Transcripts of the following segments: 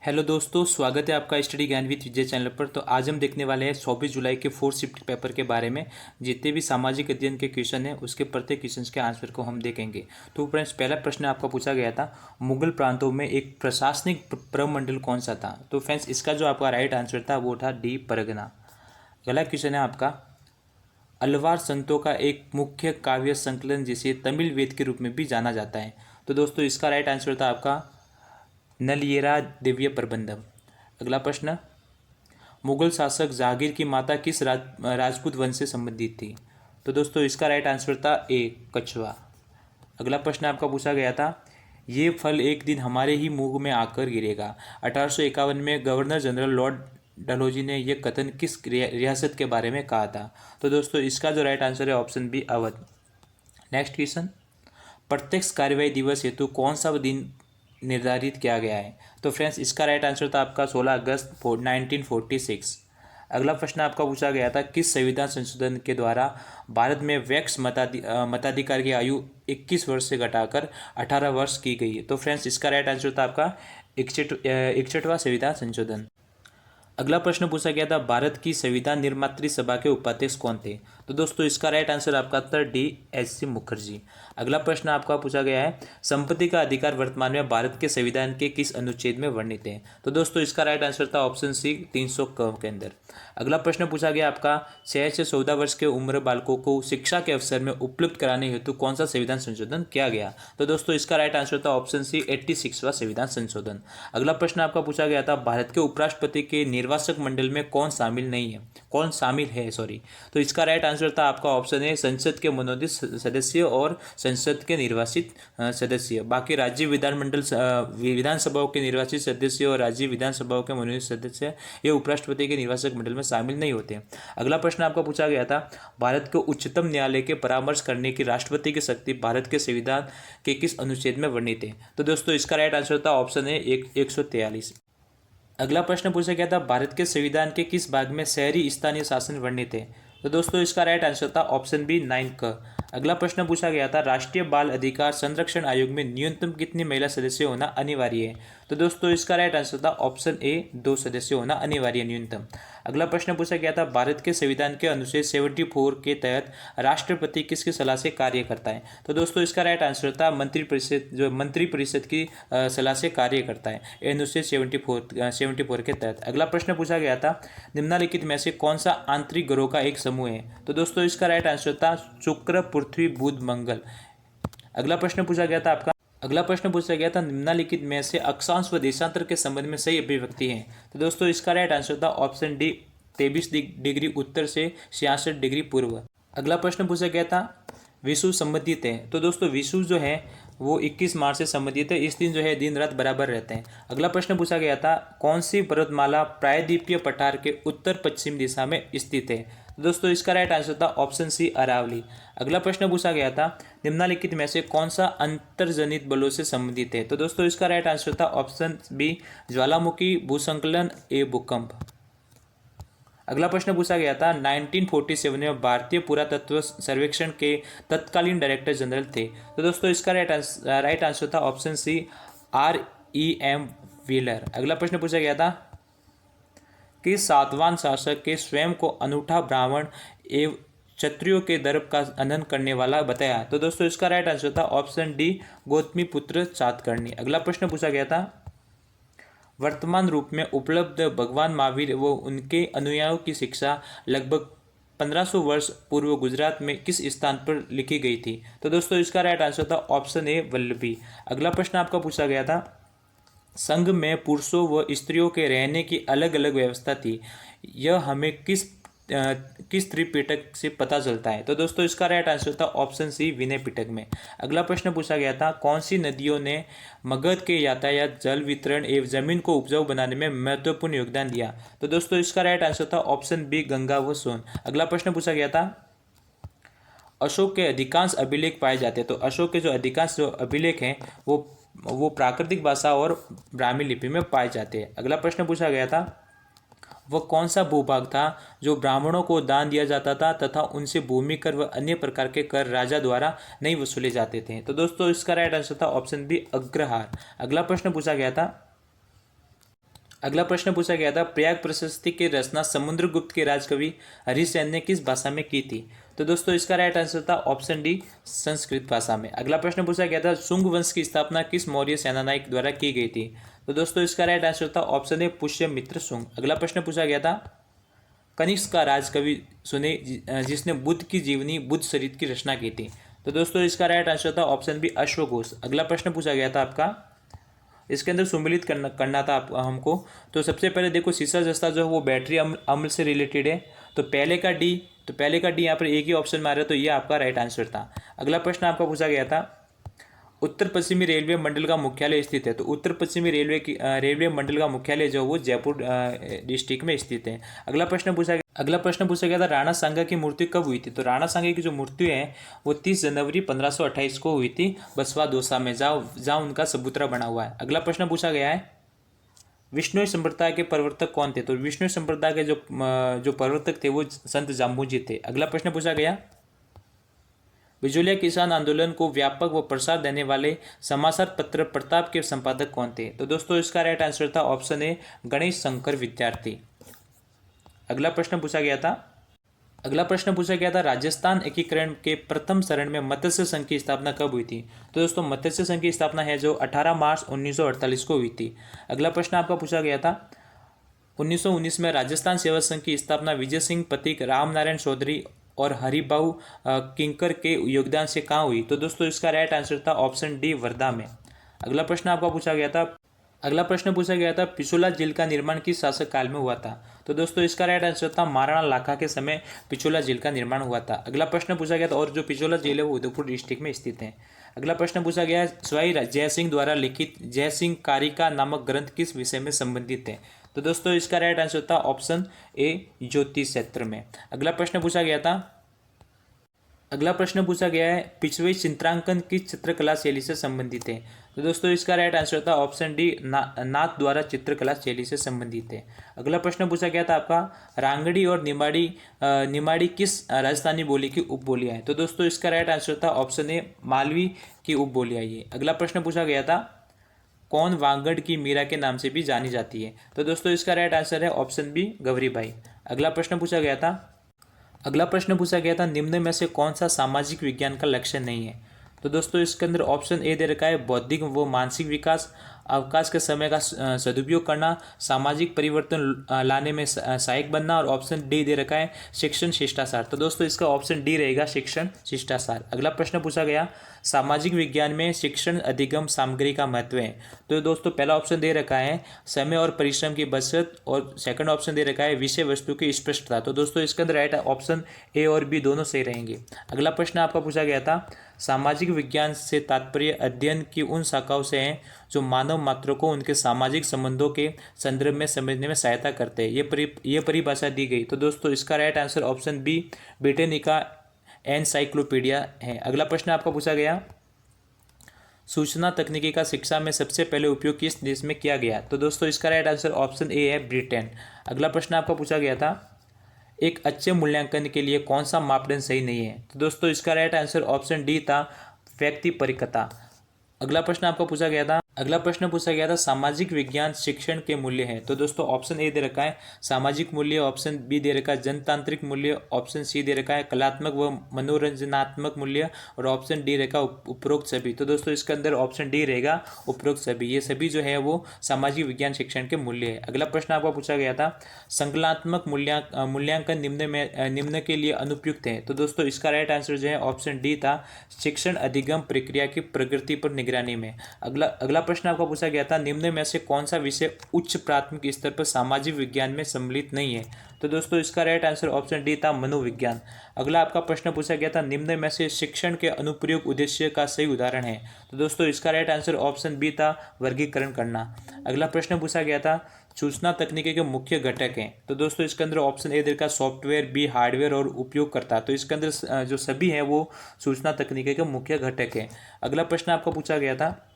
Hello दोस्तों, स्वागत है आपका स्टडी ज्ञान विद विजय चैनल पर। तो आज हम देखने वाले हैं 24 जुलाई के 4th शिफ्ट पेपर के बारे में। जितने भी सामाजिक अध्ययन के क्वेश्चन हैं उसके प्रत्येक क्वेश्चन के आंसर को हम देखेंगे। तो फ्रेंड्स, पहला प्रश्न आपका पूछा गया था, मुगल प्रांतों में एक प्रशासनिक प्रमंडल कौन सा था। तो फ्रेंड्स, इसका जो आपका राइट आंसर था वो था डी, परगना। अगला क्वेश्चन है आपका, अलवार संतों का एक मुख्य काव्य संकलन जिसे तमिल वेद के रूप में भी जाना जाता है। तो दोस्तों, इसका राइट आंसर था आपका नलियेरा दिव्य प्रबंधम। अगला प्रश्न, मुगल शासक जहांगीर की माता किस राजपूत वंश से संबंधित थी। तो दोस्तों, इसका राइट आंसर था ए, कछवा। अगला प्रश्न आपका पूछा गया था, ये फल एक दिन हमारे ही मुंह में आकर गिरेगा। 1851 में गवर्नर जनरल लॉर्ड डलहौजी ने यह कथन किस रियासत के बारे में कहा था। तो दोस्तों, इसका जो राइट आंसर है option B, Awadh. Next question, प्रत्यक्ष कार्यवाही दिवस हेतु कौन सा दिन निर्धारित किया गया है। तो फ्रेंड्स, इसका राइट आंसर था आपका 16 अगस्त 1946। अगला प्रश्न आपका पूछा गया था, किस संविधान संशोधन के द्वारा भारत में वैक्स मताधिकार की आयु 21 वर्ष से घटाकर 18 वर्ष की गई है। तो फ्रेंड्स, इसका राइट आंसर था आपका 61वां संविधान संशोधन। अगला प्रश्न पूछा गया था, भारत की संविधान निर्मात्री सभा के उपाध्यक्ष कौन थे। तो दोस्तों, इसका राइट आंसर आपका था डी, एच.सी. मुखर्जी। अगला प्रश्न आपका पूछा गया है, संपत्ति का अधिकार वर्तमान में भारत के संविधान के किस अनुच्छेद में वर्णित है। तो दोस्तों, इसका राइट आंसर था ऑप्शन सी, 300 के अंदर। अगला प्रश्न पूछा गया आपका, 6 से 14 वर्ष के उम्र बालकों को शिक्षा के अवसर में उपलब्ध कराने हेतु कौन सा संविधान संशोधन किया गया। तो दोस्तों, इसका राइट आंसर था ऑप्शन सी, 86वां संविधान संशोधन। अगला प्रश्न आपका पूछा गया था, भारत के उपराष्ट्रपति के निर्वाचक मंडल में कौन शामिल है सॉरी। तो इसका राइट आंसर था आपका ऑप्शन है, संसद के मनोनीत सदस्य और संसद के निर्वाचित सदस्य। बाकी राज्य विधानसभाओं के निर्वाचित सदस्य और राज्य विधानसभाओं के मनोनीत सदस्य ये उपराष्ट्रपति के निर्वाचक मंडल में शामिल नहीं होते। अगला प्रश्न आपका पूछा गया था, भारत को उच्चतम न्यायालय के परामर्श करने की राष्ट्रपति की शक्ति भारत के संविधान के किस अनुच्छेद में वर्णित है। तो दोस्तों, इसका राइट आंसर था ऑप्शन है 143। अगला प्रश्न पूछा गया था, भारत के संविधान के किस भाग में शहरी स्थानीय शासन वर्णित है। तो दोस्तों, इसका राइट आंसर था ऑप्शन बी, 9 क। अगला प्रश्न पूछा गया था, राष्ट्रीय बाल अधिकार संरक्षण आयोग में न्यूनतम कितनी महिला सदस्य होना अनिवार्य है। तो दोस्तों, इसका राइट आंसर था ऑप्शन ए, 2 सदस्य होना अनिवार्य है न्यूनतम। अगला प्रश्न पूछा गया था, भारत के संविधान के अनुच्छेद 74 के तहत राष्ट्रपति किसकी सलाह से कार्य करता है। तो दोस्तों, इसका राइट आंसर था मंत्रिपरिषद की सलाह से कार्य करता है अनुच्छेद 74 के तहत। अगला प्रश्न पूछा गया था, निम्नलिखित में से कौन सा आंतरिक ग्रहों का एक समूह है। तो दोस्तों, इसका राइट आंसर था शुक्र, पृथ्वी, बुध, मंगल। अगला प्रश्न पूछा गया था, निम्नलिखित में से अक्षांश व देशांतर के संबंध में सही अभिव्यक्ति है। तो दोस्तों, इसका राइट आंसर था ऑप्शन डी, 23 डिग्री उत्तर से 66 डिग्री पूर्व। अगला प्रश्न पूछा गया था, विषुव संबंधित है। तो दोस्तों, विषुव जो है वो 21 मार्च से संबंधित है। इस दिन जो है दिन रात बराबर रहते हैं। अगला प्रश्न पूछा गया था, कौन सी पर्वतमाला प्रायद्वीपीय पठार के उत्तर पश्चिम दिशा में स्थित है। दोस्तों, इसका राइट आंसर था ऑप्शन सी, अरावली। अगला प्रश्न पूछा गया था, निम्नलिखित में से कौन सा अंतर्जनित बलों से संबंधित है। तो दोस्तों, इसका राइट आंसर था ऑप्शन बी, ज्वालामुखी, भूसंकलन, ए, भूकंप। अगला प्रश्न पूछा गया था, 1947 में भारतीय पुरातत्व सर्वेक्षण के तत्कालीन डायरेक्टर जनरल थे। तो दोस्तों, इसका राइट आंसर था ऑप्शन सी, R.E.M. व्हीलर। अगला प्रश्न पूछा गया था कि सातवान शासक के स्वयं को अनूठा ब्राह्मण एवं क्षत्रियों के दर्प का अनंत करने वाला बताया। तो दोस्तों, इसका राइट आंसर था ऑप्शन डी, गौतमीपुत्र सातकर्णी। अगला प्रश्न पूछा गया था, वर्तमान रूप में उपलब्ध भगवान महावीर व उनके अनुयायियों की शिक्षा लगभग 1500 वर्ष पूर्व गुजरात में किस स्थान पर लिखी गई थी। तो दोस्तों, इसका राइट आंसर था ऑप्शन ए, वल्लभी। अगला प्रश्न आपका पूछा गया था, संघ में पुरुषों व स्त्रियों के रहने की अलग अलग व्यवस्था थी, यह हमें किस त्रिपिटक से पता चलता है। तो दोस्तों, इसका राइट आंसर था ऑप्शन सी, विनय पिटक में। अगला प्रश्न पूछा गया था, कौन सी नदियों ने मगध के यातायात, जल वितरण एवं जमीन को उपजाऊ बनाने में महत्वपूर्ण योगदान दिया। तो दोस्तों, इसका राइट आंसर था ऑप्शन बी, गंगा व सोन। अगला प्रश्न पूछा गया था, अशोक के अधिकांश अभिलेख पाए जाते हैं। तो अशोक के जो अधिकांश अभिलेख हैं वो प्राकृतिक भाषा और ब्राह्मी लिपि में पाए जाते हैं। अगला प्रश्न पूछा गया था, वह कौन सा भूभाग था जो ब्राह्मणों को दान दिया जाता था तथा उनसे भूमि कर व अन्य प्रकार के कर राजा द्वारा नहीं वसूले जाते थे। तो दोस्तों, इसका राइट आंसर था ऑप्शन बी, अग्रहार। अगला प्रश्न पूछा गया था, अगला प्रश्न पूछा गया था, प्रयाग प्रशस्ति की रचना समुद्रगुप्त के राजकवि हरिसेन ने किस भाषा में की थी? तो दोस्तों इसका राइट आंसर था ऑप्शन डी, संस्कृत भाषा में। अगला प्रश्न पूछा गया था, शुंग वंश की स्थापना किस मौर्य सेनानायक द्वारा की गई थी? तो दोस्तों इसका राइट आंसर था ऑप्शन ए, पुष्यमित्र शुंग। अगला प्रश्न पूछा गया था, कनिष्क का राजकवि सुने जिसने बुद्ध की जीवनी बुद्ध चरित्र की रचना की थी? तो दोस्तों इसका राइट आंसर था ऑप्शन बी, अश्वघोष। अगला प्रश्न पूछा गया था आपका, इसके अंदर सुमिलित करना था हमको। तो सबसे पहले देखो, सीसा जस्ता जो है वो बैटरी अम्ल से रिलेटेड है, तो पहले का डी यहाँ पर एक ही ऑप्शन में आ रहा है, तो ये आपका राइट आंसर था। अगला प्रश्न आपका पूछा गया था, उत्तर पश्चिमी रेलवे मंडल का मुख्यालय स्थित है? तो उत्तर पश्चिमी रेलवे मंडल का मुख्यालय जो वो जयपुर डिस्ट्रिक्ट में स्थित है। अगला प्रश्न पूछा गया था, राणा सांगा की मृत्यु कब हुई थी? तो राणा सांगा की जो मृत्यु है वो 30 जनवरी 1528 को हुई थी, बसवा दौसा में, जहाँ उनका सबूतरा बना हुआ है। अगला प्रश्न पूछा गया है, विष्णु संप्रदाय के प्रवर्तक कौन थे? तो विष्णु संप्रदाय के जो प्रवर्तक थे वो संत जाम्बूजी थे। अगला प्रश्न पूछा गया, बिजोलिया किसान आंदोलन को व्यापक व प्रसार देने वाले समाचार पत्र प्रताप के संपादक कौन थे? तो दोस्तों इसका राइट आंसर था ऑप्शन ए, गणेश शंकर विद्यार्थी। अगला प्रश्न पूछा गया था, राजस्थान एकीकरण के प्रथम चरण में मत्स्य संघ की स्थापना कब हुई थी? तो दोस्तों मत्स्य संघ की स्थापना है जो 18 मार्च 1948 को हुई थी। अगला प्रश्न आपका पूछा गया था, 1919 में राजस्थान सेवा संघ की स्थापना विजय सिंह पथिक, राम नारायण चौधरी और हरिबाऊ किंकर के योगदान से कहाँ हुई? तो दोस्तों इसका राइट आंसर था ऑप्शन डी, वर्धा में। अगला प्रश्न पूछा गया था, पिछोला जेल का निर्माण किस शासक काल में हुआ था? तो दोस्तों इसका राइट आंसर था महाराणा लाखा के समय पिछोला जेल का निर्माण हुआ था। अगला प्रश्न पूछा गया था, और जो पिछोला जेल है वो उदयपुर डिस्ट्रिक्ट में स्थित है। अगला प्रश्न पूछा गया, स्वाई जयसिंह द्वारा लिखित जयसिंह कारिका नामक ग्रंथ किस विषय में संबंधित है? तो दोस्तों इसका राइट आंसर था ऑप्शन ए, ज्योतिष क्षेत्र में। अगला प्रश्न पूछा गया है, पिछवे चित्रांकन किस चित्रकला शैली से संबंधित है? तो दोस्तों इसका राइट आंसर था ऑप्शन डी, नाथ द्वारा चित्रकला शैली से संबंधित है। अगला प्रश्न पूछा गया था आपका, रांगड़ी और निमाड़ी किस राजस्थानी बोली की उपबोलियां हैं? तो दोस्तों इसका राइट आंसर था ऑप्शन ए, मालवी की उपबोलियां ये। अगला प्रश्न पूछा गया था, कौन वांगड़ की मीरा के नाम से भी जानी जाती है? तो दोस्तों इसका राइट आंसर है ऑप्शन बी, गौरीबाई। अगला प्रश्न पूछा गया था, निम्न में से कौन सा सामाजिक विज्ञान का लक्ष्य नहीं है? तो दोस्तों इसके अंदर ऑप्शन ए दे रखा है, बौद्धिक व मानसिक विकास, अवकाश के समय का सदुपयोग करना, सामाजिक परिवर्तन लाने में सहायक बनना, और ऑप्शन डी दे रखा है, शिक्षण शिष्टाचार। तो दोस्तों इसका ऑप्शन डी रहेगा, शिक्षण शिष्टाचार। अगला प्रश्न पूछा गया, सामाजिक विज्ञान में शिक्षण अधिगम सामग्री का महत्व है? तो दोस्तों पहला ऑप्शन दे रखा है समय और परिश्रम की बचत, और सेकंड ऑप्शन दे रखा है विषय वस्तु की स्पष्टता। तो दोस्तों इसके अंदर राइट ऑप्शन ए और बी दोनों सही रहेंगे। अगला प्रश्न आपका पूछा गया था, सामाजिक विज्ञान से तात्पर्य अध्ययन की उन शाखाओं से है जो मानव मात्र को उनके सामाजिक संबंधों के संदर्भ में समझने में सहायता करते हैं। ये परिभाषा दी गई। तो दोस्तों इसका right answer option B, Britannica encyclopedia है। अगला प्रश्न आपका पूछा गया, सूचना तकनीकी का शिक्षा में सबसे पहले उपयोग किस देश में किया गया? तो दोस्तों इसका राइट आंसर ऑप्शन ए है, ब्रिटेन। अगला प्रश्न आपका पूछा गया था, एक अच्छे मूल्यांकन के लिए कौन सा मापदंड सही नहीं है? तो दोस्तों इसका राइट आंसर ऑप्शन डी था, व्यक्ति परिकता। अगला प्रश्न पूछा गया था, सामाजिक विज्ञान शिक्षण के मूल्य है? तो दोस्तों ऑप्शन ए दे रखा है सामाजिक मूल्य, ऑप्शन बी दे रखा है जनतांत्रिक मूल्य, ऑप्शन सी दे रखा है कलात्मक व मनोरंजनात्मक मूल्य, और ऑप्शन डी रहेगा उपरोक्त सभी। तो दोस्तों इसके अंदर ऑप्शन डी रहेगा उपरोक्त सभी। ये सभी जो है वो सामाजिक विज्ञान शिक्षण के मूल्य है। अगला प्रश्न आपका पूछा गया था, संकलात्मक मूल्यांकन निम्न के लिए अनुपयुक्त है? तो दोस्तों इसका राइट आंसर जो है ऑप्शन डी था, शिक्षण अधिगम प्रक्रिया की प्रगति पर निगरानी में। अगला प्रश्न आपका पूछा गया था, निम्न में से कौन सा विषय उच्च प्राथमिक स्तर पर सामाजिक विज्ञान में सम्मिलित नहीं है? तो दोस्तों इसका राइट आंसर ऑप्शन डी था, मनोविज्ञान। अगला आपका प्रश्न पूछा गया था, निम्न में से शिक्षण के अनुप्रयोग उद्देश्य का सही उदाहरण है? तो दोस्तों इसका राइट आंसर ऑप्शन बी था, वर्गीकरण करना। अगला प्रश्न पूछा गया था, सूचना तकनीकी के मुख्य घटक हैं? तो दोस्तों इसके अंदर ऑप्शन ए देखा सॉफ्टवेयर, बी हार्डवेयर और उपयोगकर्ता। तो इसके अंदर जो सभी हैं वो सूचना तकनीकी के मुख्य घटक हैं। अगला प्रश्न आपका पूछा गया था,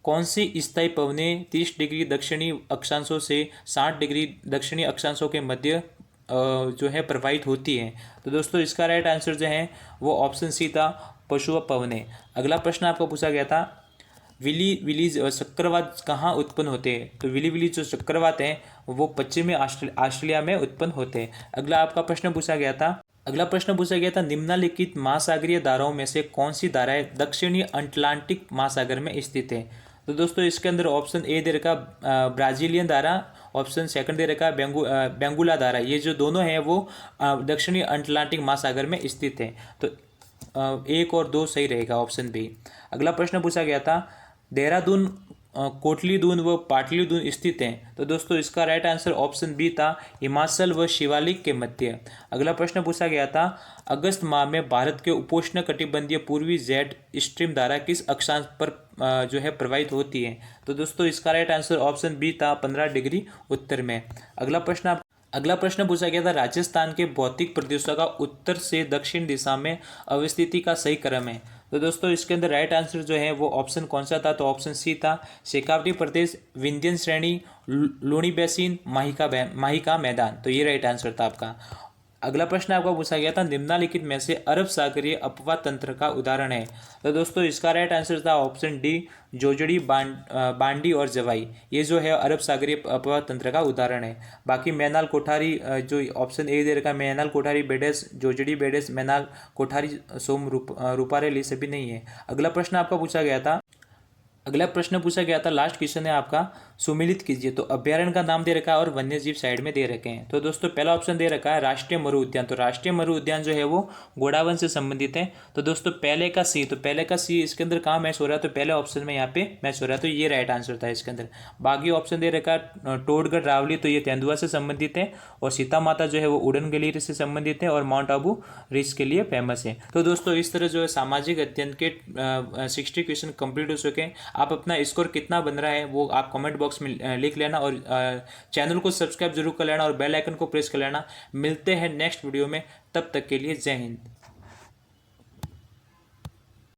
कौन सी स्थायी पवनें 30 डिग्री दक्षिणी अक्षांशों से 60 डिग्री दक्षिणी अक्षांशों के मध्य जो है प्रवाहित होती हैं? तो दोस्तों इसका राइट आंसर जो है वो ऑप्शन सी था, पशु पवनें। अगला प्रश्न आपको पूछा गया था, विलीज और चक्रवात कहाँ उत्पन्न होते हैं? तो विलीज जो चक्रवात हैं वो पश्चिमी ऑस्ट्रेलिया में उत्पन्न होते हैं। अगला आपका प्रश्न पूछा गया था, निम्नलिखित महासागरीय धाराओं में से कौन सी धाराएं दक्षिणी अटलांटिक महासागर में स्थित है? तो दोस्तों इसके अंदर ऑप्शन ए दे रखा ब्राजीलियन धारा, ऑप्शन सेकंड दे रखा बेंगुला धारा। ये जो दोनों हैं वो दक्षिणी अटलांटिक महासागर में स्थित है। तो 1 और 2 सही रहेगा, ऑप्शन बी। अगला प्रश्न पूछा गया था, देहरादून, कोटली दून व पाटली दून स्थित हैं? तो दोस्तों इसका राइट आंसर ऑप्शन बी था, हिमाचल व शिवालिक के मध्य। अगला प्रश्न पूछा गया था, अगस्त माह में भारत के उपोष्ण कटिबंधीय पूर्वी जेट स्ट्रीम धारा किस अक्षांश पर जो है प्रवाहित होती है? तो दोस्तों इसका राइट आंसर ऑप्शन बी था, 15 डिग्री उत्तर में। अगला प्रश्न पूछा गया था, राजस्थान के भौतिक प्रदेशों का उत्तर से दक्षिण दिशा में अवस्थिति का सही क्रम है? तो दोस्तों इसके अंदर राइट आंसर जो है वो ऑप्शन कौन सा था? तो ऑप्शन सी था, शेखावटी प्रदेश, विंध्यन श्रेणी, लूणी बेसिन, माहिका मैदान। तो ये राइट आंसर था आपका। अगला प्रश्न आपका पूछा गया था, निम्नलिखित में से अरब सागरीय अपवाह तंत्र का उदाहरण है? तो दोस्तों इसका राइट आंसर था ऑप्शन डी, जोजड़ी, बांडी और जवाई। ये जो है अरब सागरीय अपवाह तंत्र का उदाहरण है। बाकी मैनाल कोठारी, जो ऑप्शन ए दे रखा, मैनाल कोठारी बेडेस, जोजड़ी बेडेस, मैनाल कोठारी, सोम रूपारेल, ये सभी नहीं है। अगला प्रश्न पूछा गया था, लास्ट क्वेश्चन है आपका, सुमिलित कीजिए। तो अभ्यारण्य का नाम दे रखा है और वन्य जीव साइड में दे रखे हैं। तो दोस्तों पहला ऑप्शन दे रखा है राष्ट्रीय मरु उद्यान। तो राष्ट्रीय मरु उद्यान जो है वो गोडावन से संबंधित है। तो दोस्तों पहले का सी इसके अंदर कहाँ मैच हो रहा है? तो पहले ऑप्शन में यहाँ पे मैच हो रहा है। तो ये राइट आंसर था इसके अंदर। बाकी ऑप्शन दे रखा है टोडगढ़ रावली, तो ये तेंदुआ से संबंधित है, और सीता माता जो है वो उड़न गली से संबंधित है, और माउंट आबू रिच के लिए फेमस है। तो दोस्तों इस तरह जो है सामाजिक अध्ययन के 60 क्वेश्चन कंप्लीट हो चुके हैं। आप अपना स्कोर कितना बन रहा है वो आप कमेंट बॉक्स में लिख लेना, और चैनल को सब्सक्राइब जरूर कर लेना और बेल आइकन को प्रेस कर लेना। मिलते हैं नेक्स्ट वीडियो में, तब तक के लिए जय हिंद।